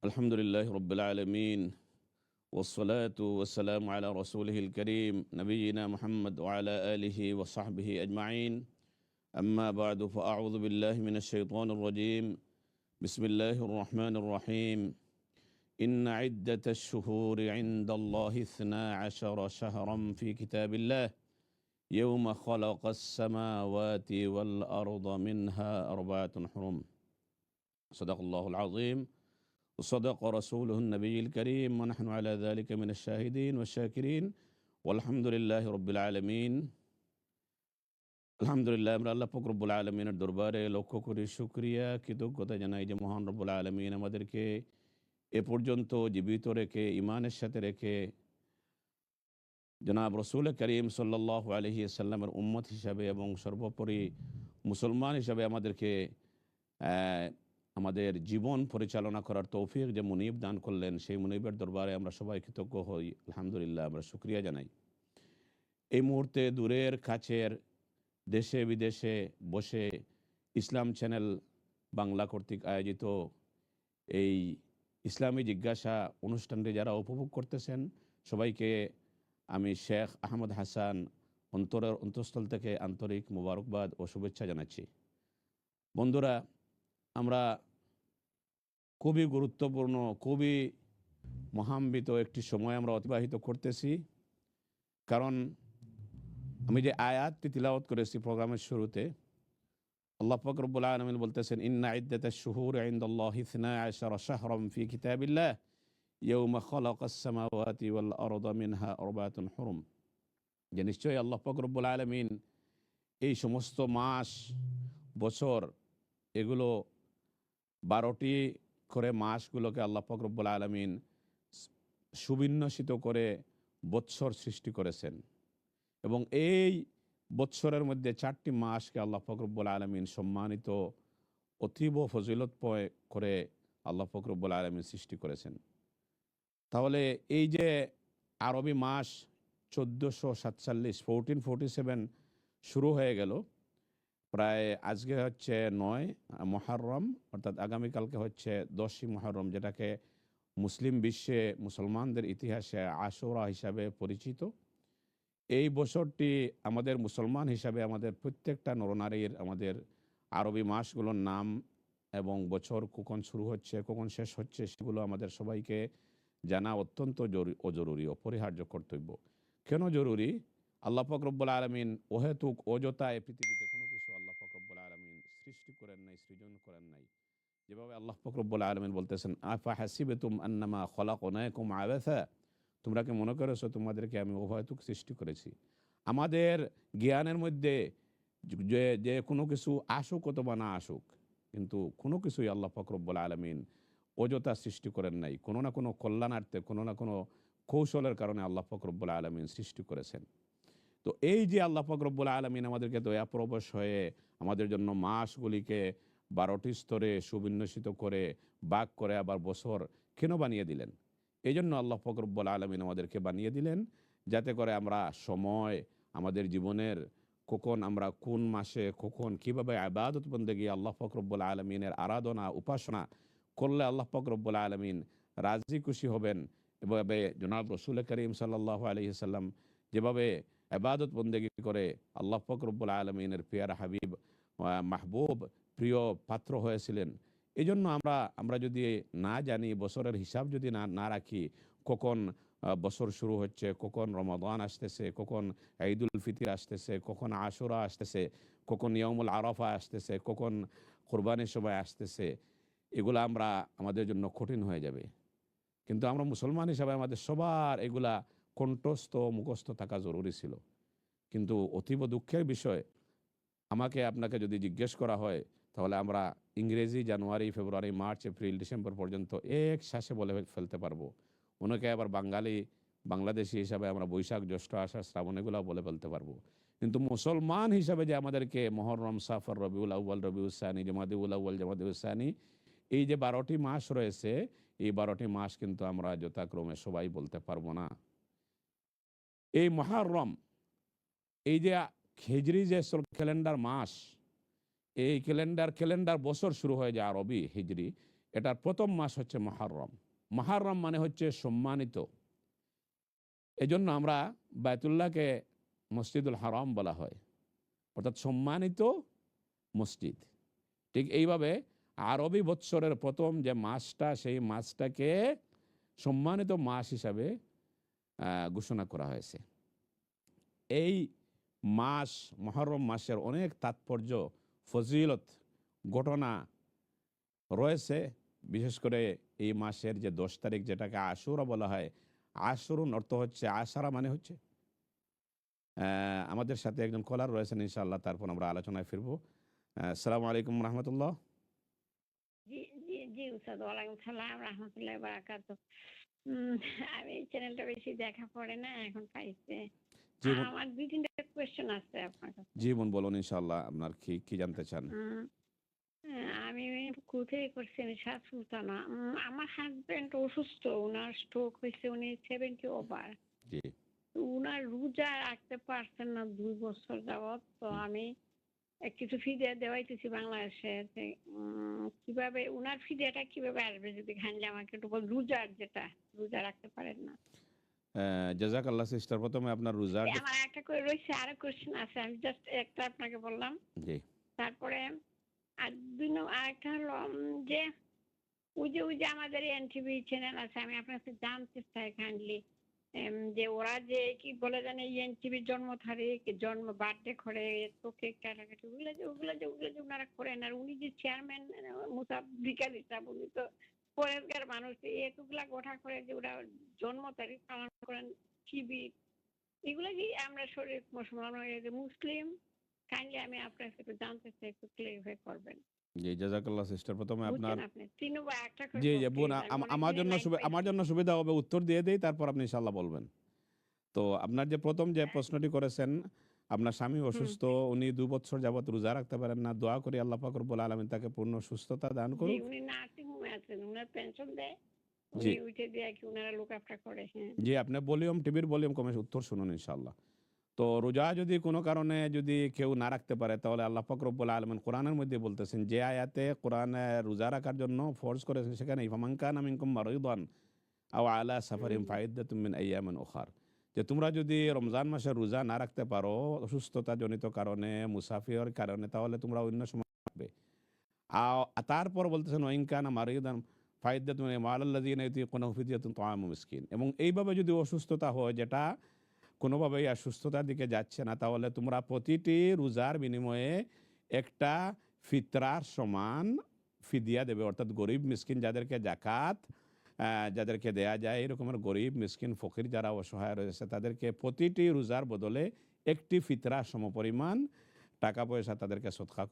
আলহামদুলিল্লাহ রব্বিল আলমিন ওসলাতু ওসালাম আলা রসুলহিল করিম নবীনা মোহাম্মদ ওয়ালা আলিহি ওসাহবিহি আজমাইন আম্মা বাদু ফাআউযু বিল্লাহি মিনাশ শাইতানির রাজীম বিসমিল্লাহির রহমানির রহিম ইন্না ইদ্দাতাশ শুহুরি ইনদাল্লাহি 12 শাহরাম ফি কিতাবিল্লাহ ইয়াওমা খালাকাস সামাওয়াতি ওয়াল আরদা মিনহা আরবা'তুন হুরুম সাদাকাল্লাহুল আযীম وصدق رسوله النبي الكريم ونحن على ذلك من الشاهدين والشاكرين والحمد لله رب العالمين আলহামদুলিল্লাহ আমরা আল্লাহ পাক রব্বুল আলমিনের দরবারে লক্ষ্য করি শুকরিয়া কৃতজ্ঞতা জানাই যে মহান রব্বুল আলমিন আমাদেরকে এ পর্যন্ত জীবিত রেখে ইমানের সাথে রেখে জনাব রসুল করিম সাল্লাল্লাহু আলাইহি সাল্লামের উম্মত হিসাবে এবং সর্বোপরি মুসলমান হিসাবে আমাদেরকে আমাদের জীবন পরিচালনা করার তৌফিক যে মুনিব দান করলেন, সেই মুনিবের দরবারে আমরা সবাই কৃতজ্ঞ হই। আলহামদুলিল্লাহ, আমরা শুকরিয়া জানাই। এই মুহূর্তে দূরের কাছের দেশে বিদেশে বসে ইসলাম চ্যানেল বাংলা কর্তৃক আয়োজিত এই ইসলামী জিজ্ঞাসা অনুষ্ঠানটি যারা উপভোগ করতেছেন, সবাইকে আমি শেখ আহমদ হাসান অন্তঃস্থল থেকে আন্তরিক মোবারকবাদ ও শুভেচ্ছা জানাচ্ছি। বন্ধুরা, আমরা খুবই গুরুত্বপূর্ণ, খুবই মহাম্বিত একটি সময় আমরা অতিবাহিত করতেছি। কারণ আমি যে আয়াতটি তিলাওয়াত করেছি প্রোগ্রামের শুরুতে, আল্লাহ পাক রব্বুল আলামিন বলতেছেন, ইন্না ইদ্দাতাশ শুহুরি ইনদাল্লাহি 12 শাহরাম ফি কিতাবিল্লাহ ইয়াওমা খালাকাস সামাওয়াতি ওয়াল আরদা মিনহা আরবা'তুন হুরুম। যে নিশ্চয়ই আল্লাহ পাক রব্বুল আলামিন এই সমস্ত মাস, বছর, এগুলো 12টি করে মাসগুলোকে আল্লাহ পাক রব্বুল আলামিন সুবিন্যস্ত করে বৎসর সৃষ্টি করেছেন। এবং এই বৎসরের মধ্যে 4টি মাসকে আল্লাহ পাক রব্বুল আলামিন সম্মানিত, অতীব ফজিলতময় করে আল্লাহ পাক রব্বুল আলামিন সৃষ্টি করেছেন। তাহলে এই যে আরবি মাস 1447 1447 শুরু হয়ে গেল, প্রায় আজকে হচ্ছে 9 মুহররম, অর্থাৎ আগামীকালকে হচ্ছে 10ই মুহররম, যেটাকে মুসলিম বিশ্বে মুসলমানদের ইতিহাসে আশুরা হিসাবে পরিচিত। এই বছরটি আমাদের মুসলমান হিসাবে আমাদের প্রত্যেকটা নরনারীর আমাদের আরবি মাসগুলোর নাম এবং বছর কখন শুরু হচ্ছে কখন শেষ হচ্ছে সেগুলো আমাদের সবাইকে জানা অত্যন্ত জরুরি, অপরিহার্য কর্তব্য। কেন জরুরি? আল্লাহ পাক রব্বুল আলামিন অহেতুক অযথা এই পৃথিবীতে কোনো কিছু আল্লাহ পাক রব্বুল আলামিন সৃষ্টি করেন নাই, সৃজন করেন নাই। যেভাবে আল্লাহ পাক রব্বুল আলামিন বলতেছেন, আফা হাসিবাতুম আন্নামা খলাকনাকুম আবাসা, তোমরা কি মনে করেছো তোমাদেরকে আমি অহেতুক সৃষ্টি করেছি? আমাদের জ্ঞানের মধ্যে যে কোনো কিছু আসুক অথবা না আসুক, কিন্তু কোনো কিছুই আল্লাহ পাক রব্বুল আলামিন অযথা সৃষ্টি করেন নাই। কোনো না কোনো কল্যাণার্থে, কোনো না কোনো কৌশলের কারণে আল্লাহ পাক রব্বুল আলামিন সৃষ্টি করেছেন। তো এই যে আল্লাহ পাক রব্বুল আলামিন আমাদেরকে দয়াপ্রবশ হয়ে আমাদের জন্য মাসগুলিকে 12টি স্তরে সুবিন্যস্ত করে ভাগ করে আবার বছর কেন বানিয়ে দিলেন? এই জন্য আল্লাহ পাক রব্বুল আলামিন আমাদেরকে বানিয়ে দিলেন, যাতে করে আমরা সময়, আমাদের জীবনের কখন আমরা কোন মাসে কখন কীভাবে ইবাদত বন্দেগী, আল্লাহ পাক রব্বুল আলামিনের আরাধনা উপাসনা করলে আল্লাহ পাক রব্বুল আলামিন রাজি খুশি হবেন। এভাবে জনাব রসুল করিম সাল্লাল্লাহু আলাইহি সাল্লাম যেভাবে ইবাদত বন্দেগী করে আল্লাহ পাক রব্বুল আলামিনের পিয়ারা হাবিব, মাহবুব, প্রিয় পাত্র হয়েছিলেন। এই জন্য আমরা যদি না জানি, বছরের হিসাব যদি না রাখি, কখন বছর শুরু হচ্ছে, কখন রমাদান আসতেছে, কখন ঈদুল ফিতর আসতেছে, কখন আশুরা আসতেছে, কখন ইয়াউমুল আরাফা আসতেছে, কখন কোরবানির সময় আসতেছে, এগুলা আমাদের জন্য কঠিন হয়ে যাবে। কিন্তু আমরা মুসলমান হিসাবে আমাদের সবার এগুলা কণ্ঠস্থ, মুখস্থ থাকা জরুরি ছিল। কিন্তু অতীব দুঃখের বিষয়, আমাকে আপনাকে যদি জিজ্ঞেস করা হয়, তাহলে আমরা ইংরেজি জানুয়ারি, ফেব্রুয়ারি, মার্চ, এপ্রিল, ডিসেম্বর পর্যন্ত এক শ্বাসে বলে ফেলতে পারবো। অনেকে আবার বাংলাদেশি হিসাবে আমরা বৈশাখ, জ্যৈষ্ঠ, আষাঢ়, শ্রাবণ এগুলো বলে ফেলতে পারবো। কিন্তু মুসলমান হিসাবে যে আমাদেরকে মুহররম, সাফর, রবিউল আউয়াল, রবিউল সানি, জামাদিউল আউয়াল, জামাদিউল সানি, এই যে 12টি মাস রয়েছে, এই 12টি মাস কিন্তু আমরা যথাক্রমে সবাই বলতে পারবো না। এই মুহররম, এই যে হিজরি যে ক্যালেন্ডার মাস, এই ক্যালেন্ডার বছর শুরু হয়ে যায় আরবি হিজরি, এটার প্রথম মাস হচ্ছে মুহররম। মুহররম মানে হচ্ছে সম্মানিত। এজন্য আমরা বায়তুল্লাহকে মসজিদুল হারাম বলা হয়, অর্থাৎ সম্মানিত মসজিদ। ঠিক এইভাবে আরবি বৎসরের প্রথম যে মাসটা, সেই মাসটাকে সম্মানিত মাস হিসাবে ঘোষণা করা হয়েছে। এই মাস, মুহররম মাসের অনেক তাৎপর্য, ফজিলত, ঘটনা রয়েছে। বিশেষ করে এই মাসের যে 10 তারিখ, যেটাকে আশুরা বলা হয়, আশুরুন অর্থ হচ্ছে আশারা মানে হচ্ছে। আমাদের সাথে একজন কলার রয়েছেন, ইনশাআল্লাহ তারপর আমরা আলোচনায় ফিরবো। আসসালামু আলাইকুম রহমতুল্লাহ। জি, জি, জি উস্তাদ, ওয়ালাইকুম সালাম রাহমাতুল্লাহি ওয়া বারাকাতুহু। উম আমি এই চ্যানেলটা বেশি দেখা পড়ে না, এখন পাইছে। জি বোন, আমার ২-৩টা কোয়েশ্চেন আছে আপনার কাছে। জি বোন বলুন, ইনশাআল্লাহ আপনার কি কি জানতে চান? উম আমি কোথায় করছি, আমি শাহ সুলতানা। আমার হাসব্যান্ড অসুস্থ, উনার স্ট্রোক হয়েছে, উনি 70 ওভার। জি। উনার রোজা রাখতে পারছেন না ২ বছর যাবৎ। তো হুম। আমি কিছু ফিদিয়া দেওয়াইতেছি বাংলাদেশে। যে কিভাবে উনার ফিদিয়াটা কিভাবে আসবে, যদি কাইন্ডলি আমাকে একটু রোজার যেটা রোজা রাখতে পারেন না। জাযাকাল্লাহ সিস্টার, প্রথমে আপনার রোজার যে, আমার একটা করে রয়েছে, আরো কোয়েশ্চেন আছে, আমি জাস্ট একটা আপনাকে বললাম। জি তারপরে আর আরেকটা হলো যে ওই যে আমাদের এনটিভি চ্যানেল আছে, আমি আপনার কাছে জানতে চাই কাইন্ডলি যে ওরা যে কি বলে জানে, এনটিভির জন্ম তারিখ, জন্ম বার্থডে করে তো কেক কাটাকাটি, ওগুলো যে ওনারা করেন, আর উনি যে চেয়ারম্যান মুসাফিকার হিসাব, উনি তো পরেশগার মানুষ, এতগুলা গোটা করে যে ওরা জন্ম তারিখ পালন করেন, শিবির, এগুলো কি আমরা শরীর মুসলমান হয়ে যে মুসলিম, কাইন্ডলি আমি আপনার কাছে একটু জানতে চাই, একটু ক্লিয়ারিফাই করবেন। জি জাযাকাল্লাহ সিস্টার, প্রথমে আপনার, বুঝছেন আপনি? ৩ বা একটা করে জি জি বোন, প্লিজ, আমি অনেক আমার দিনে জন্য লাইন আমার পাইছি। জন্য সুবিধা হবে উত্তর দিয়ে দেই, তারপর আপনি ইনশাআল্লাহ বলবেন। তো আপনার যে প্রথম যে হ্যাঁ, প্রশ্নটি করেছেন, আপনার স্বামী হুম। অসুস্থ, উনি 2 বছর যাবত রোজা রাখতে পারেন না। দোয়া করি আল্লাহ পাক রব্বুল আলামিন তাকে পূর্ণ সুস্থতা দান জি, করুক। উনি নার্সিং হোমে আছেন। উনার পেনশন দেয়। জি, উনি ওইটা দিয়ে আরকি উনারা লুক আফটার করে। হ্যাঁ। জি আপনি টিভির ভলিউম কমে উত্তর শুনুন ইনশাআল্লাহ। তো রোজা যদি কোনো কারণে যদি কেউ না রাখতে পারে, তাহলে আল্লাহ পাক রব্বুল আলামিন কোরআনের মধ্যে বলতেছেন, যে আয়াতে কোরআনে রোজা রাখার জন্য ফরজ করেছেন, সেখানে ফামান কানা মিনকুম মারিদান আও আলা সাফারিন হুম, ফাইদ্দাতুম মিন আইয়ামিন উখার, যে তোমরা যদি রমজান মাসে রোজা না রাখতে পারো অসুস্থতা জনিত কারণে, মুসাফিরের কারণে, তাহলে তোমরা অন্য সময় রাখবে। তারপর বলতেছেন ওয়াইন কানা মারিদান ফাইদ্দাতুন মাআল্লাযিনা ইউতিকুনাহু ফিদিয়াতুন তাআমু মিসকিন। এবং এইভাবে যদি অসুস্থতা হয়, যেটা কোনোভাবেই আর সুস্থতার দিকে যাচ্ছে না, তাহলে তোমরা প্রতিটি রোজার বিনিময়ে একটা ফিতরার সমান ফিদিয়া দেবে, অর্থাৎ গরিব মিসকিন যাদেরকে জাকাত যাদেরকে দেয়া যায়, এরকমের গরিব মিসকিন ফকির যারা অসহায় রয়েছে, তাদেরকে প্রতিটি রোজার বদলে একটি ফিতরা সমপরিমাণ টাকা পয়সা তাদেরকে সদকা